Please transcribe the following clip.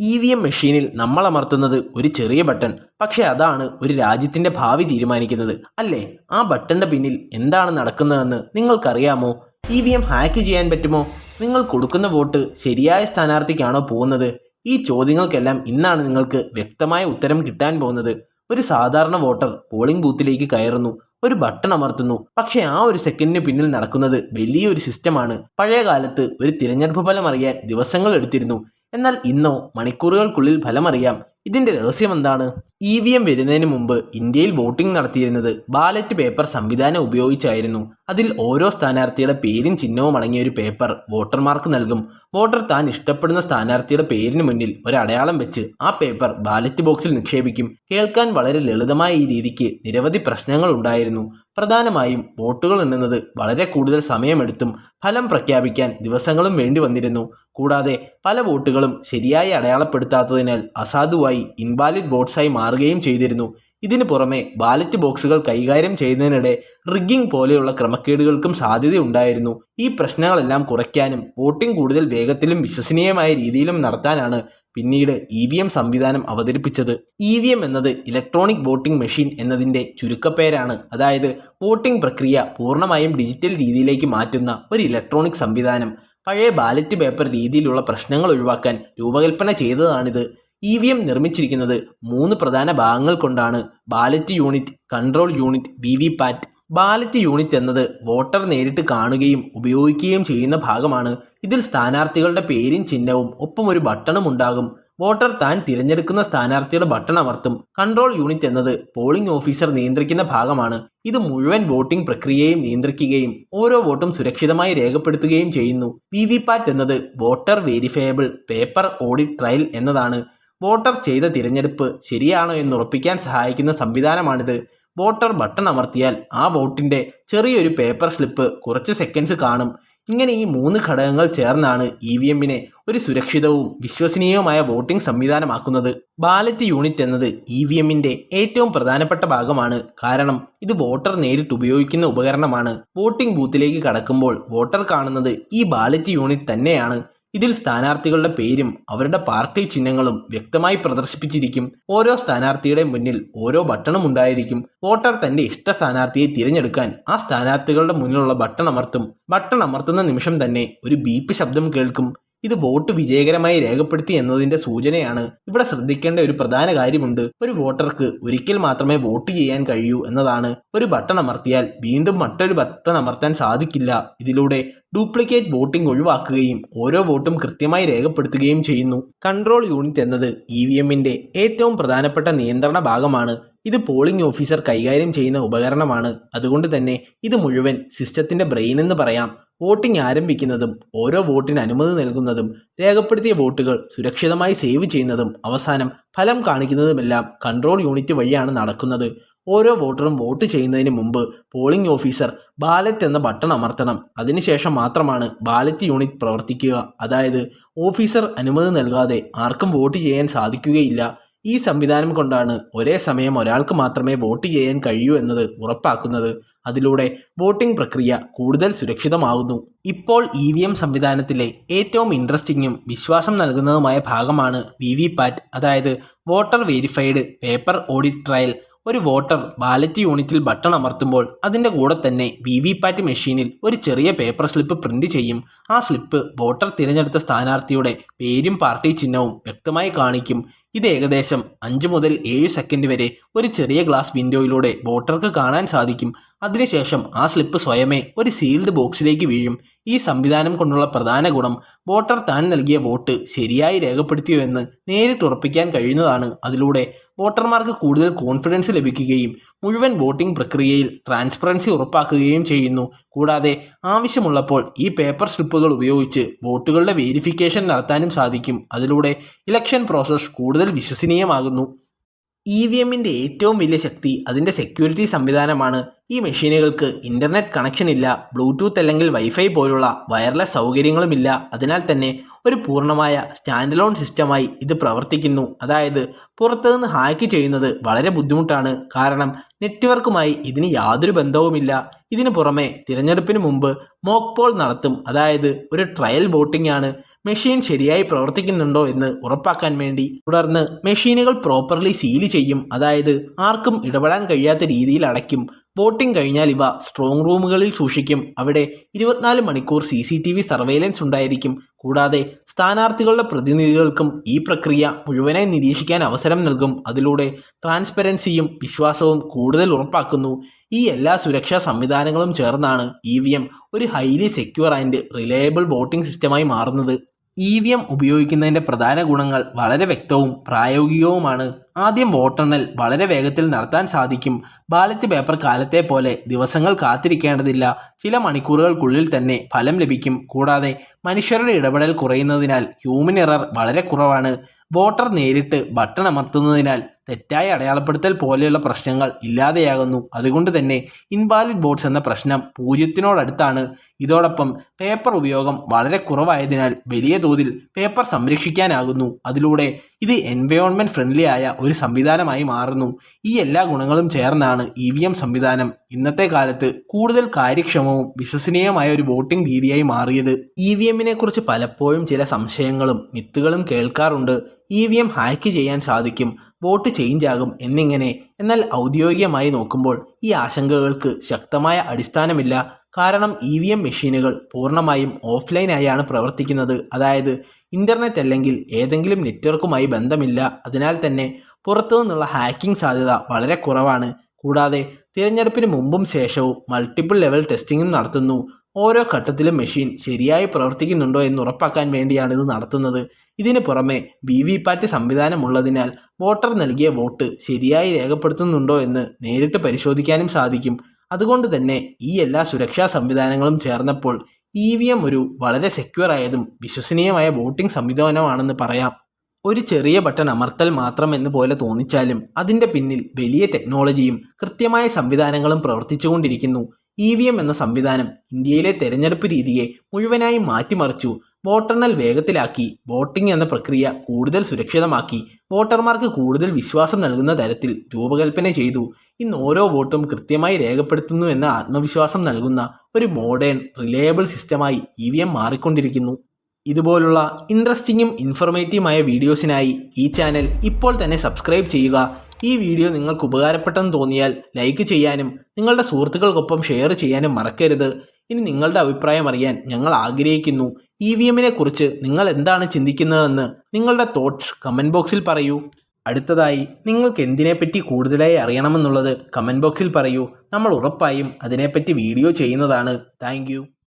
EVM മെഷീനിൽ നമ്മൾ അമർത്തുന്നത് ഒരു ചെറിയ ബട്ടൺ, പക്ഷേ അതാണ് ഒരു രാജ്യത്തിൻ്റെ ഭാവി തീരുമാനിക്കുന്നത് അല്ലേ? ആ ബട്ടൻ്റെ പിന്നിൽ എന്താണ് നടക്കുന്നതെന്ന് നിങ്ങൾക്കറിയാമോ? EVM ഹാക്ക് ചെയ്യാൻ പറ്റുമോ? നിങ്ങൾ കൊടുക്കുന്ന വോട്ട് ശരിയായ സ്ഥാനാർത്ഥിക്കാണോ പോകുന്നത്? ഈ ചോദ്യങ്ങൾക്കെല്ലാം ഇന്നാണ് നിങ്ങൾക്ക് വ്യക്തമായ ഉത്തരം കിട്ടാൻ പോകുന്നത്. ഒരു സാധാരണ വോട്ടർ പോളിംഗ് ബൂത്തിലേക്ക് കയറുന്നു, ഒരു ബട്ടൺ അമർത്തുന്നു, പക്ഷേ ആ ഒരു സെക്കൻഡിന് പിന്നിൽ നടക്കുന്നത് വലിയൊരു സിസ്റ്റമാണ്. പഴയ കാലത്ത് ഒരു തിരഞ്ഞെടുപ്പ് ഫലം അറിയാൻ ദിവസങ്ങൾ എടുത്തിരുന്നു. എന്നാൽ ഇന്നോ മണിക്കൂറുകൾക്കുള്ളിൽ ഫലമറിയാം. ഇതിന്റെ രഹസ്യം എന്താണ്? EVM വരുന്നതിന് മുമ്പ് ഇന്ത്യയിൽ വോട്ടിംഗ് നടത്തിയിരുന്നത് ബാലറ്റ് പേപ്പർ സംവിധാനം ഉപയോഗിച്ചായിരുന്നു. അതിൽ ഓരോ സ്ഥാനാർത്ഥിയുടെ പേരും ചിഹ്നവും അടങ്ങിയ ഒരു പേപ്പർ വോട്ടർമാർക്ക് നൽകും. വോട്ടർ താൻ ഇഷ്ടപ്പെടുന്ന സ്ഥാനാർത്ഥിയുടെ പേരിന് മുന്നിൽ ഒരു അടയാളം വെച്ച് ആ പേപ്പർ ബാലറ്റ് ബോക്സിൽ നിക്ഷേപിക്കും. കേൾക്കാൻ വളരെ ലളിതമായ ഈ രീതിക്ക് നിരവധി പ്രശ്നങ്ങൾ ഉണ്ടായിരുന്നു. പ്രധാനമായും വോട്ടുകൾ എണ്ണുന്നത് വളരെ കൂടുതൽ സമയമെടുത്തും ഫലം പ്രഖ്യാപിക്കാൻ ദിവസങ്ങളും വേണ്ടി വന്നിരുന്നു. കൂടാതെ പല വോട്ടുകളും ശരിയായി അടയാളപ്പെടുത്താത്തതിനാൽ അസാധുവായി ഇൻവാലിഡ് വോട്ട്സായി മാറുകയും ചെയ്തിരുന്നു. ഇതിനു പുറമെ ബാലറ്റ് ബോക്സുകൾ കൈകാര്യം ചെയ്യുന്നതിനിടെ റിഗ്ഗിംഗ് പോലെയുള്ള ക്രമക്കേടുകൾക്കും സാധ്യതയുണ്ടായിരുന്നു. ഈ പ്രശ്നങ്ങളെല്ലാം കുറയ്ക്കാനും വോട്ടിംഗ് കൂടുതൽ വേഗത്തിലും വിശ്വസനീയമായ രീതിയിലും നടത്താനാണ് പിന്നീട് EVM സംവിധാനം അവതരിപ്പിച്ചത്. EVM എന്നത് ഇലക്ട്രോണിക് വോട്ടിംഗ് മെഷീൻ എന്നതിൻ്റെ ചുരുക്കപ്പേരാണ്. അതായത് വോട്ടിംഗ് പ്രക്രിയ പൂർണ്ണമായും ഡിജിറ്റൽ രീതിയിലേക്ക് മാറ്റുന്ന ഒരു ഇലക്ട്രോണിക് സംവിധാനം. പഴയ ബാലറ്റ് പേപ്പർ രീതിയിലുള്ള പ്രശ്നങ്ങൾ ഒഴിവാക്കാൻ രൂപകൽപ്പന ചെയ്തതാണിത്. EVM നിർമ്മിച്ചിരിക്കുന്നത് 3 പ്രധാന ഭാഗങ്ങൾ കൊണ്ടാണ്: ballot unit, control unit, VVPAT. Ballot unit എന്നത് വോട്ടർ നേരിട്ട് കാണുകയും ഉപയോഗിക്കുകയും ചെയ്യുന്ന ഭാഗമാണ്. ഇതിൽ സ്ഥാനാർത്ഥികളുടെ പേരും ചിഹ്നവും ഒപ്പം ഒരു ബട്ടണും ഉണ്ടാകും. വോട്ടർ താൻ തിരഞ്ഞെടുക്കുന്ന സ്ഥാനാർത്ഥിയുടെ ബട്ടൺ അമർത്തും. കൺട്രോൾ യൂണിറ്റ് എന്നത് പോളിംഗ് ഓഫീസർ നിയന്ത്രിക്കുന്ന ഭാഗമാണ്. ഇത് മുഴുവൻ വോട്ടിംഗ് പ്രക്രിയയും നിയന്ത്രിക്കുകയും ഓരോ വോട്ടും സുരക്ഷിതമായി രേഖപ്പെടുത്തുകയും ചെയ്യുന്നു. VVPAT എന്നത് voter verifiable paper audit trial എന്നതാണ്. വോട്ടർ ചെയ്ത തിരഞ്ഞെടുപ്പ് ശരിയാണോ എന്ന് ഉറപ്പിക്കാൻ സഹായിക്കുന്ന സംവിധാനമാണിത്. വോട്ടർ ബട്ടൺ അമർത്തിയാൽ ആ വോട്ടിൻ്റെ ചെറിയൊരു പേപ്പർ സ്ലിപ്പ് കുറച്ച് സെക്കൻഡ്സ് കാണും. ഇങ്ങനെ ഈ 3 ഘടകങ്ങൾ ചേർന്നാണ് EVMനെ ഒരു സുരക്ഷിതവും വിശ്വസനീയവുമായ വോട്ടിംഗ് സംവിധാനമാക്കുന്നത്. ബാലറ്റ് യൂണിറ്റ് എന്നത് EVMന്റെ ഏറ്റവും പ്രധാനപ്പെട്ട ഭാഗമാണ്. കാരണം ഇത് വോട്ടർ നേരിട്ട് ഉപയോഗിക്കുന്ന ഉപകരണമാണ്. വോട്ടിംഗ് ബൂത്തിലേക്ക് കടക്കുമ്പോൾ വോട്ടർ കാണുന്നത് ഈ ബാലറ്റ് യൂണിറ്റ് തന്നെയാണ്. ഇതിൽ സ്ഥാനാർത്ഥികളുടെ പേരും അവരുടെ പാർട്ടി ചിഹ്നങ്ങളും വ്യക്തമായി പ്രദർശിപ്പിച്ചിരിക്കും. ഓരോ സ്ഥാനാർത്ഥിയുടെ മുന്നിൽ ഓരോ ബട്ടണും ഉണ്ടായിരിക്കും. വോട്ടർ തന്റെ ഇഷ്ട സ്ഥാനാർത്ഥിയെ തിരഞ്ഞെടുക്കാൻ ആ സ്ഥാനാർത്ഥികളുടെ മുന്നിലുള്ള ബട്ടൺ അമർത്തും. ബട്ടൺ അമർത്തുന്ന നിമിഷം തന്നെ ഒരു ബീപ്പ് ശബ്ദം കേൾക്കും. ഇത് വോട്ട് വിജയകരമായി രേഖപ്പെടുത്തി എന്നതിന്റെ സൂചനയാണ്. ഇവിടെ ശ്രദ്ധിക്കേണ്ട ഒരു പ്രധാന കാര്യമുണ്ട്. ഒരു വോട്ടർക്ക് ഒരിക്കൽ മാത്രമേ വോട്ട് ചെയ്യാൻ കഴിയൂ എന്നതാണ്. ഒരു ബട്ടൺ അമർത്തിയാൽ വീണ്ടും മറ്റൊരു ബട്ടൺ അമർത്താൻ സാധിക്കില്ല. ഇതിലൂടെ ഡ്യൂപ്ലിക്കേറ്റ് വോട്ടിംഗ് ഒഴിവാക്കുകയും ഓരോ വോട്ടും കൃത്യമായി രേഖപ്പെടുത്തുകയും ചെയ്യുന്നു. കൺട്രോൾ യൂണിറ്റ് എന്നത് EVMന്റെ ഏറ്റവും പ്രധാനപ്പെട്ട നിയന്ത്രണ ഭാഗമാണ്. ഇത് പോളിംഗ് ഓഫീസർ കൈകാര്യം ചെയ്യുന്ന ഉപകരണമാണ്. അതുകൊണ്ട് തന്നെ ഇത് മുഴുവൻ സിസ്റ്റത്തിന്റെ ബ്രെയിൻ എന്ന് പറയാം. വോട്ടിംഗ് ആരംഭിക്കുന്നതും ഓരോ വോട്ടിന് അനുമതി നൽകുന്നതും രേഖപ്പെടുത്തിയ വോട്ടുകൾ സുരക്ഷിതമായി സേവ് ചെയ്യുന്നതും അവസാനം ഫലം കാണിക്കുന്നതുമെല്ലാം കൺട്രോൾ യൂണിറ്റ് വഴിയാണ് നടക്കുന്നത്. ഓരോ വോട്ടറും വോട്ട് ചെയ്യുന്നതിന് മുമ്പ് പോളിംഗ് ഓഫീസർ ബാലറ്റ് എന്ന ബട്ടൺ അമർത്തണം. അതിനുശേഷം മാത്രമാണ് ബാലറ്റ് യൂണിറ്റ് പ്രവർത്തിക്കുക. അതായത് ഓഫീസർ അനുമതി നൽകാതെ ആർക്കും വോട്ട് ചെയ്യാൻ സാധിക്കുകയില്ല. ഈ സംവിധാനം കൊണ്ടാണ് ഒരേ സമയം ഒരാൾക്ക് മാത്രമേ വോട്ട് ചെയ്യാൻ കഴിയൂ എന്നത് ഉറപ്പാക്കുന്നത്. അതിലൂടെ വോട്ടിംഗ് പ്രക്രിയ കൂടുതൽ സുരക്ഷിതമാകുന്നു. ഇപ്പോൾ EVM സംവിധാനത്തിലെ ഏറ്റവും ഇൻട്രസ്റ്റിംഗും വിശ്വാസം നൽകുന്നതുമായ ഭാഗമാണ് VVPAT, അതായത് voter verified paper audit trial. ഒരു വോട്ടർ ബാലറ്റ് യൂണിറ്റിൽ ബട്ടൺ അമർത്തുമ്പോൾ അതിൻ്റെ കൂടെ തന്നെ VVPAT മെഷീനിൽ ഒരു ചെറിയ പേപ്പർ സ്ലിപ്പ് പ്രിന്റ് ചെയ്യും. ആ സ്ലിപ്പ് വോട്ടർ തിരഞ്ഞെടുത്ത സ്ഥാനാർത്ഥിയുടെ പേരും പാർട്ടി ചിഹ്നവും വ്യക്തമായി കാണിക്കും. ഇത് ഏകദേശം 5 മുതൽ 7 സെക്കൻഡ് വരെ ഒരു ചെറിയ ഗ്ലാസ് വിൻഡോയിലൂടെ വോട്ടർക്ക് കാണാൻ സാധിക്കും. അതിനുശേഷം ആ സ്ലിപ്പ് സ്വയമേ ഒരു സീൽഡ് ബോക്സിലേക്ക് വീഴും. ഈ സംവിധാനം കൊണ്ടുള്ള പ്രധാന ഗുണം വോട്ടർ താൻ നൽകിയ വോട്ട് ശരിയായി രേഖപ്പെടുത്തിയോ എന്ന് നേരിട്ട് ഉറപ്പിക്കാൻ കഴിയുന്നതാണ്. അതിലൂടെ വോട്ടർമാർക്ക് കൂടുതൽ കോൺഫിഡൻസ് ലഭിക്കുകയും മുഴുവൻ വോട്ടിംഗ് പ്രക്രിയയിൽ ട്രാൻസ്പറൻസി ഉറപ്പാക്കുകയും ചെയ്യുന്നു. കൂടാതെ ആവശ്യമുള്ളപ്പോൾ ഈ പേപ്പർ സ്ലിപ്പുകൾ ഉപയോഗിച്ച് വോട്ടുകളുടെ വെരിഫിക്കേഷൻ നടത്താനും സാധിക്കും. അതിലൂടെ ഇലക്ഷൻ പ്രോസസ്സ് കൂടുതൽ വിശ്വസനീയമാകുന്നു. EVMന്റെ ഏറ്റവും വലിയ ശക്തി അതിൻ്റെ സെക്യൂരിറ്റി സംവിധാനമാണ്. ഈ മെഷീനുകൾക്ക് ഇൻ്റർനെറ്റ് കണക്ഷൻ ഇല്ല, ബ്ലൂടൂത്ത് അല്ലെങ്കിൽ വൈഫൈ പോലുള്ള വയർലെസ് സൗകര്യങ്ങളുമില്ല. അതിനാൽ തന്നെ ഒരു പൂർണ്ണമായ സ്റ്റാൻഡലോൺ സിസ്റ്റമായി ഇത് പ്രവർത്തിക്കുന്നു. അതായത് പുറത്തുനിന്ന് ഹാക്ക് ചെയ്യുന്നത് വളരെ ബുദ്ധിമുട്ടാണ്. കാരണം നെറ്റ്വർക്കുമായി ഇതിന് യാതൊരു ബന്ധവുമില്ല. ഇതിനു പുറമെ തിരഞ്ഞെടുപ്പിന് മുമ്പ് മോക്ക് പോൾ നടത്തും. അതായത് ഒരു ട്രയൽ വോട്ടിംഗ് ആണ്. മെഷീൻ ശരിയായി പ്രവർത്തിക്കുന്നുണ്ടോ എന്ന് ഉറപ്പാക്കാൻ വേണ്ടി. തുടർന്ന് മെഷീനുകൾ പ്രോപ്പർലി സീൽ ചെയ്യും. അതായത് ആർക്കും ഇടപെടാൻ കഴിയാത്ത രീതിയിൽ അടയ്ക്കും. വോട്ടിംഗ് കഴിഞ്ഞാൽ ഇവ സ്ട്രോങ് റൂമുകളിൽ സൂക്ഷിക്കും. അവിടെ 24 മണിക്കൂർ CCTV സർവൈലൻസ് ഉണ്ടായിരിക്കും. കൂടാതെ സ്ഥാനാർത്ഥികളുടെ പ്രതിനിധികൾക്കും ഈ പ്രക്രിയ മുഴുവനായി നിരീക്ഷിക്കാൻ അവസരം നൽകും. അതിലൂടെ ട്രാൻസ്പെറൻസിയും വിശ്വാസവും കൂടുതൽ ഉറപ്പാക്കുന്നു. ഈ എല്ലാ സുരക്ഷാ സംവിധാനങ്ങളും ചേർന്നാണ് EVM ഒരു highly secure and reliable voting സിസ്റ്റമായി മാറുന്നത്. EVM ഉപയോഗിക്കുന്നതിൻ്റെ പ്രധാന ഗുണങ്ങൾ വളരെ വ്യക്തവും പ്രായോഗികവുമാണ്. ആദ്യം വോട്ടെണ്ണൽ വളരെ വേഗത്തിൽ നടത്താൻ സാധിക്കും. ബാലറ്റ് പേപ്പർ കാലത്തെ പോലെ ദിവസങ്ങൾ കാത്തിരിക്കേണ്ടതില്ല. ചില മണിക്കൂറുകൾക്കുള്ളിൽ തന്നെ ഫലം ലഭിക്കും. കൂടാതെ മനുഷ്യരുടെ ഇടപെടൽ കുറയുന്നതിനാൽ ഹ്യൂമൻ എറർ വളരെ കുറവാണ്. വോട്ടർ നേരിട്ട് ബട്ടൺ അമർത്തുന്നതിനാൽ തെറ്റായ അടയാളപ്പെടുത്തൽ പോലെയുള്ള പ്രശ്നങ്ങൾ ഇല്ലാതെയാകുന്നു. അതുകൊണ്ട് തന്നെ ഇൻവാലിഡ് വോട്ട്സ് എന്ന പ്രശ്നം 0-നോടടുത്താണ്. ഇതോടൊപ്പം പേപ്പർ ഉപയോഗം വളരെ കുറവായതിനാൽ വലിയ തോതിൽ പേപ്പർ സംരക്ഷിക്കാനാകുന്നു. അതിലൂടെ ഇത് എൻവയോൺമെൻറ്റ് ഫ്രണ്ട്ലി ആയ ഒരു സംവിധാനമായി മാറുന്നു. ഈ എല്ലാ ഗുണങ്ങളും ചേർന്നാണ് EVM സംവിധാനം ഇന്നത്തെ കാലത്ത് കൂടുതൽ കാര്യക്ഷമവും വിശ്വസനീയമായ ഒരു വോട്ടിംഗ് രീതിയായി മാറിയത്. EVMനെ കുറിച്ച് പലപ്പോഴും ചില സംശയങ്ങളും മിത്തുകളും കേൾക്കാറുണ്ട്. EVM ഹാക്ക് ചെയ്യാൻ സാധിക്കും, വോട്ട് ചേഞ്ച് ആകും എന്നിങ്ങനെ. എന്നാൽ ഔദ്യോഗികമായി നോക്കുമ്പോൾ ഈ ആശങ്കകൾക്ക് ശക്തമായ അടിസ്ഥാനമില്ല. കാരണം EVM മെഷീനുകൾ പൂർണ്ണമായും ഓഫ്ലൈനായാണ് പ്രവർത്തിക്കുന്നത്. അതായത് ഇൻ്റർനെറ്റ് അല്ലെങ്കിൽ ഏതെങ്കിലും നെറ്റ്വർക്കുമായി ബന്ധമില്ല. അതിനാൽ തന്നെ പുറത്തു നിന്നുള്ള ഹാക്കിംഗ് സാധ്യത വളരെ കുറവാണ്. കൂടാതെ തിരഞ്ഞെടുപ്പിന് മുമ്പും ശേഷവും മൾട്ടിപ്പിൾ ലെവൽ ടെസ്റ്റിംഗും നടത്തുന്നു. ഓരോ ഘട്ടത്തിലും മെഷീൻ ശരിയായി പ്രവർത്തിക്കുന്നുണ്ടോ എന്ന് ഉറപ്പാക്കാൻ വേണ്ടിയാണ് ഇത് നടത്തുന്നത്. ഇതിന് പുറമെ VVPAT സംവിധാനമുള്ളതിനാൽ വോട്ടർ നൽകിയ വോട്ട് ശരിയായി രേഖപ്പെടുത്തുന്നുണ്ടോ എന്ന് നേരിട്ട് പരിശോധിക്കാനും സാധിക്കും. അതുകൊണ്ട് തന്നെ ഈ എല്ലാ സുരക്ഷാ സംവിധാനങ്ങളും ചേർന്നപ്പോൾ EVM ഒരു വളരെ സെക്യൂർ ആയതും വിശ്വസനീയമായ വോട്ടിംഗ് സംവിധാനമാണെന്ന് പറയാം. ഒരു ചെറിയ ബട്ടൺ അമർത്തൽ മാത്രം എന്ന് പോലെ തോന്നിച്ചാലും അതിൻ്റെ പിന്നിൽ വലിയ ടെക്നോളജിയും കൃത്യമായ സംവിധാനങ്ങളും പ്രവർത്തിച്ചുകൊണ്ടിരിക്കുന്നു. EVM എന്ന സംവിധാനം ഇന്ത്യയിലെ തെരഞ്ഞെടുപ്പ് രീതിയെ മുഴുവനായും മാറ്റിമറിച്ചു. വോട്ടെണ്ണൽ വേഗത്തിലാക്കി, വോട്ടിംഗ് എന്ന പ്രക്രിയ കൂടുതൽ സുരക്ഷിതമാക്കി, വോട്ടർമാർക്ക് കൂടുതൽ വിശ്വാസം നൽകുന്ന തരത്തിൽ രൂപകൽപ്പന ചെയ്തു. ഇന്ന് ഓരോ വോട്ടും കൃത്യമായി രേഖപ്പെടുത്തുന്നു എന്ന ആത്മവിശ്വാസം നൽകുന്ന ഒരു മോഡേൺ റിലയബിൾ സിസ്റ്റമായി EVM മാറിക്കൊണ്ടിരിക്കുന്നു. ഇതുപോലുള്ള ഇൻട്രസ്റ്റിംഗും ഇൻഫോർമേറ്റീവുമായ വീഡിയോസിനായി ഈ ചാനൽ ഇപ്പോൾ തന്നെ സബ്സ്ക്രൈബ് ചെയ്യുക. ഈ വീഡിയോ നിങ്ങൾക്ക് ഉപകാരപ്പെട്ടെന്ന് തോന്നിയാൽ ലൈക്ക് ചെയ്യാനും നിങ്ങളുടെ സുഹൃത്തുക്കൾക്കൊപ്പം ഷെയർ ചെയ്യാനും മറക്കരുത്. ഇനി നിങ്ങളുടെ അഭിപ്രായം അറിയാൻ ഞങ്ങൾ ആഗ്രഹിക്കുന്നു. EVMനെ കുറിച്ച് നിങ്ങൾ എന്താണ് ചിന്തിക്കുന്നതെന്ന് നിങ്ങളുടെ തോട്ട്സ് കമൻറ്റ് ബോക്സിൽ പറയൂ. അടുത്തതായി നിങ്ങൾക്ക് എന്തിനെപ്പറ്റി കൂടുതലായി അറിയണമെന്നുള്ളത് കമൻറ്റ് ബോക്സിൽ പറയൂ. നമ്മൾ ഉറപ്പായും അതിനെപ്പറ്റി വീഡിയോ ചെയ്യുന്നതാണ്. താങ്ക്